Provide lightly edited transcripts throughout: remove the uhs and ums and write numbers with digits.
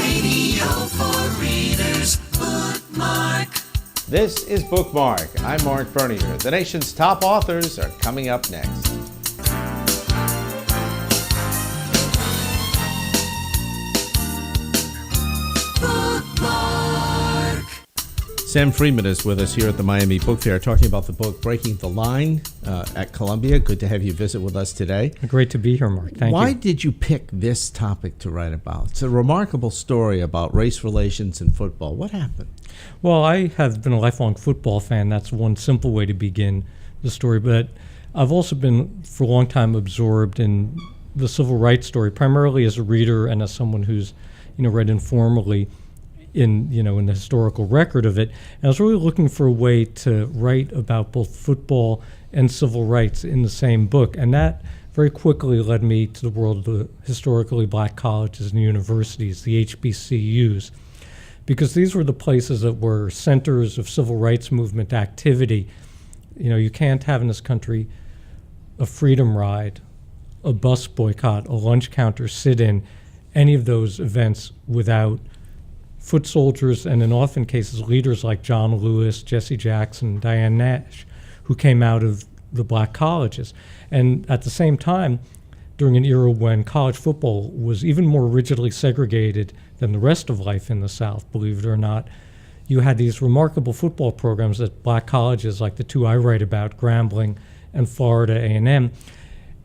Radio for readers, Bookmark. This is Bookmark. I'm Marc Bernier. The nation's top authors are coming up next. Bookmark. Sam Freedman is with us here at the Miami Book Fair talking about the book Breaking the Line at Columbia. Good to have you visit with us today. Great to be here, Mark. Thank you. Why did you pick this topic to write about? It's a remarkable story about race relations in football. What happened? Well, I have been a lifelong football fan. That's one simple way to begin the story. But I've also been, for a long time, absorbed in the civil rights story, primarily as a reader and as someone who's, read informally in the historical record of it. And I was really looking for a way to write about both football and civil rights in the same book. And that very quickly led me to the world of the historically black colleges and universities, the HBCUs, because these were the places that were centers of civil rights movement activity. You can't have in this country a freedom ride, a bus boycott, a lunch counter sit-in, any of those events without foot soldiers, and in often cases leaders like John Lewis, Jesse Jackson, Diane Nash, who came out of the black colleges. And at the same time, during an era when college football was even more rigidly segregated than the rest of life in the South, believe it or not, you had these remarkable football programs at black colleges like the two I write about, Grambling and Florida A&M.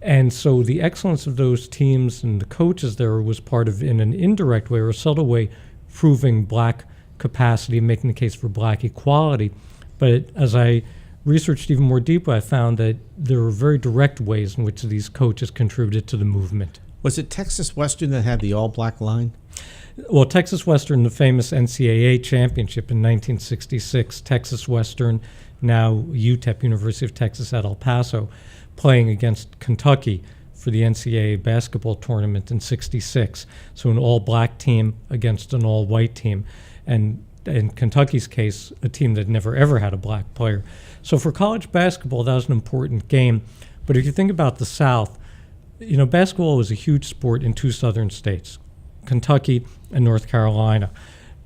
And so the excellence of those teams and the coaches there was part of, in an indirect way or a subtle way, proving black capacity and making the case for black equality. But as I researched even more deeply, I found that there were very direct ways in which these coaches contributed to the movement. Was it Texas Western that had the all-black line? Well, Texas Western, the famous NCAA championship in 1966, Texas Western, now UTEP, University of Texas at El Paso, playing against Kentucky for the NCAA basketball tournament in 66. So an all-black team against an all-white team. And in Kentucky's case, a team that never ever had a black player. So for college basketball, that was an important game. But if you think about the South, basketball was a huge sport in two southern states, Kentucky and North Carolina.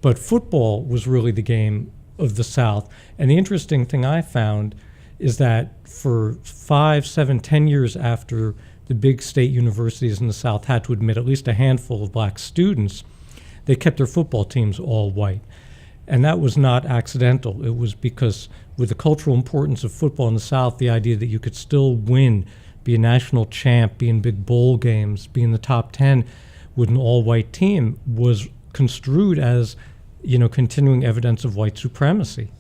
But football was really the game of the South. And the interesting thing I found is that for 5, 7, 10 years after the big state universities in the South had to admit at least a handful of black students, they kept their football teams all white. And that was not accidental. It was because with the cultural importance of football in the South, the idea that you could still win, be a national champ, be in big bowl games, be in the top 10 with an all-white team was construed as, continuing evidence of white supremacy.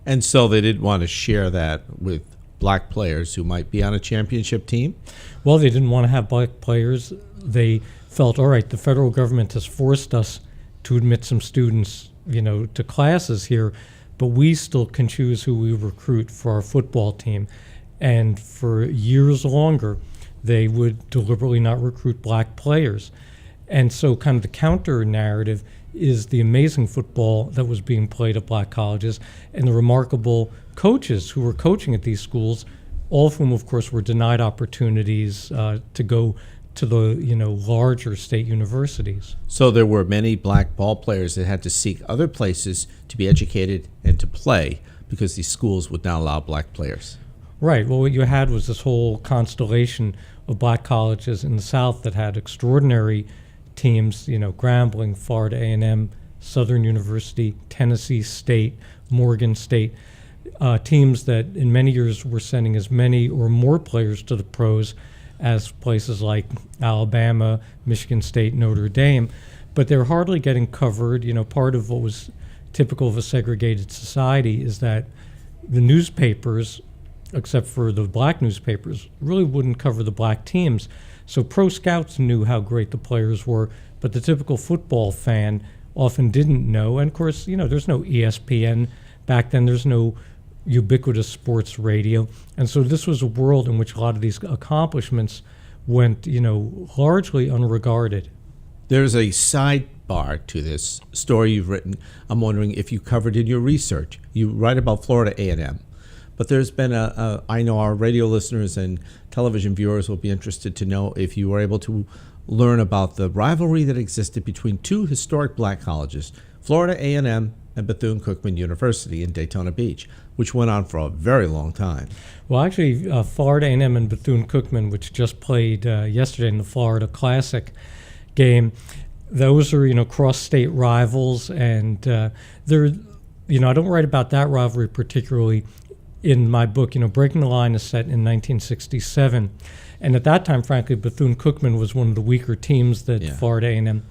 And so they didn't want to share that with black players who might be on a championship team? Well, they didn't want to have black players. They felt, all right, the federal government has forced us to admit some students, to classes here, but we still can choose who we recruit for our football team. And for years longer, they would deliberately not recruit black players. And so kind of the counter narrative is the amazing football that was being played at black colleges and the remarkable coaches who were coaching at these schools, all of whom, of course, were denied opportunities to go to the larger state universities. So there were many black ball players that had to seek other places to be educated and to play because these schools would not allow black players. Right. Well, what you had was this whole constellation of black colleges in the South that had extraordinary teams, Grambling, Florida A&M, Southern University, Tennessee State, Morgan State, teams that in many years were sending as many or more players to the pros as places like Alabama, Michigan State, Notre Dame, but they're hardly getting covered. Part of what was typical of a segregated society is that the newspapers, except for the black newspapers, really wouldn't cover the black teams. So pro scouts knew how great the players were, but the typical football fan often didn't know. And of course, there's no ESPN back then. There's no ubiquitous sports radio. And so this was a world in which a lot of these accomplishments went, largely unregarded. There's a sidebar to this story you've written. I'm wondering if you covered in your research. You write about Florida A&M. But there's been I know our radio listeners and television viewers will be interested to know if you were able to learn about the rivalry that existed between two historic black colleges, Florida A&M and Bethune-Cookman University in Daytona Beach, which went on for a very long time. Well, actually, Florida A&M and Bethune-Cookman, which just played yesterday in the Florida Classic game, those are, cross-state rivals, and they're, I don't write about that rivalry particularly in my book. Breaking the Line is set in 1967, and at that time, frankly, Bethune-Cookman was one of the weaker teams that Florida A&M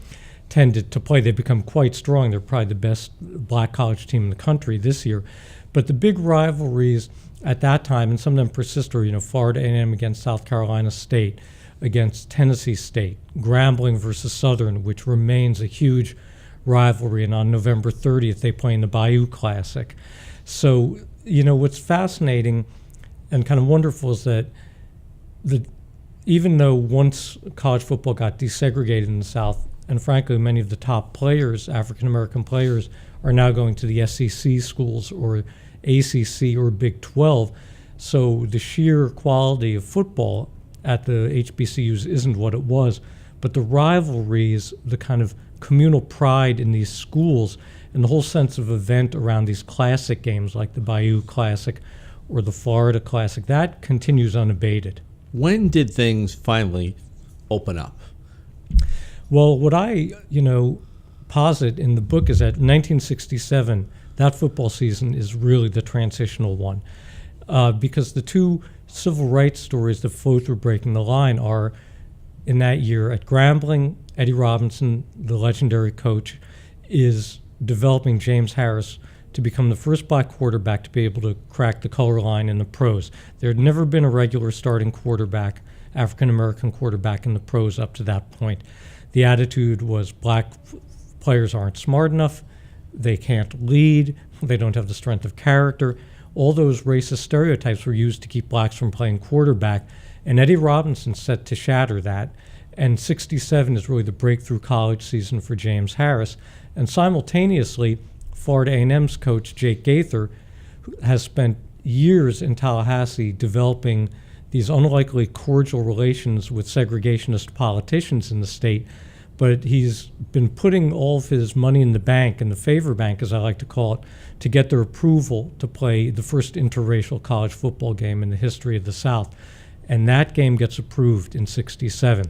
tended to play. They've become quite strong. They're probably the best black college team in the country this year. But the big rivalries at that time, and some of them persist, are Florida A&M against South Carolina State, against Tennessee State, Grambling versus Southern, which remains a huge rivalry. And on November 30th, they play in the Bayou Classic. So, what's fascinating and kind of wonderful is that even though once college football got desegregated in the South, and frankly, many of the top players, African-American players, are now going to the SEC schools or ACC or Big 12. So the sheer quality of football at the HBCUs isn't what it was. But the rivalries, the kind of communal pride in these schools, and the whole sense of event around these classic games like the Bayou Classic or the Florida Classic, that continues unabated. When did things finally open up? Well, what I, posit in the book is that 1967, that football season is really the transitional one, because the two civil rights stories that flow through Breaking the Line are in that year at Grambling. Eddie Robinson, the legendary coach, is developing James Harris to become the first black quarterback to be able to crack the color line in the pros. There had never been a regular starting quarterback, African-American quarterback in the pros up to that point. The attitude was black players aren't smart enough, they can't lead, they don't have the strength of character. All those racist stereotypes were used to keep blacks from playing quarterback, and Eddie Robinson set to shatter that. And 67 is really the breakthrough college season for James Harris. And simultaneously, Florida A&M's coach, Jake Gaither, has spent years in Tallahassee developing these unlikely cordial relations with segregationist politicians in the state, but he's been putting all of his money in the bank, in the favor bank, as I like to call it, to get their approval to play the first interracial college football game in the history of the South. And that game gets approved in 67.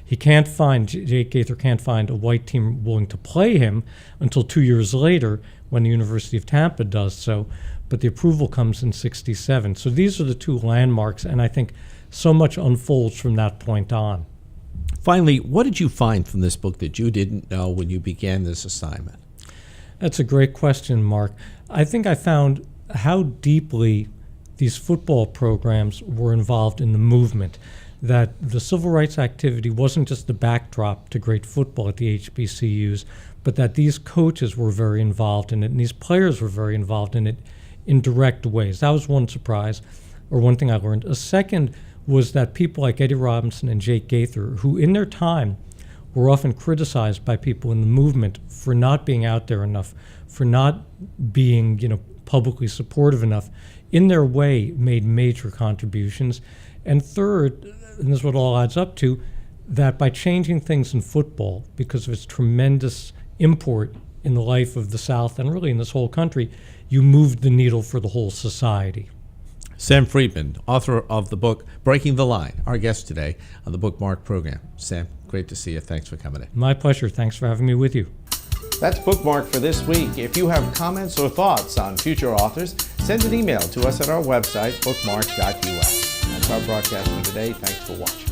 Jake Gaither can't find a white team willing to play him until 2 years later when the University of Tampa does so. But the approval comes in 67. So these are the two landmarks, and I think so much unfolds from that point on. Finally, what did you find from this book that you didn't know when you began this assignment? That's a great question, Mark. I think I found how deeply these football programs were involved in the movement, that the civil rights activity wasn't just the backdrop to great football at the HBCUs, but that these coaches were very involved in it, and these players were very involved in it in direct ways. That was one surprise, or one thing I learned. A second was that people like Eddie Robinson and Jake Gaither, who in their time were often criticized by people in the movement for not being out there enough, for not being, publicly supportive enough, in their way made major contributions. And third, and this is what all adds up to, that by changing things in football, because of its tremendous import in the life of the South and really in this whole country, you moved the needle for the whole society. Sam Freedman, author of the book Breaking the Line, our guest today on the Bookmark program. Sam, great to see you. Thanks for coming in. My pleasure. Thanks for having me with you. That's Bookmark for this week. If you have comments or thoughts on future authors, send an email to us at our website, bookmark.us. That's our broadcast for today. Thanks for watching.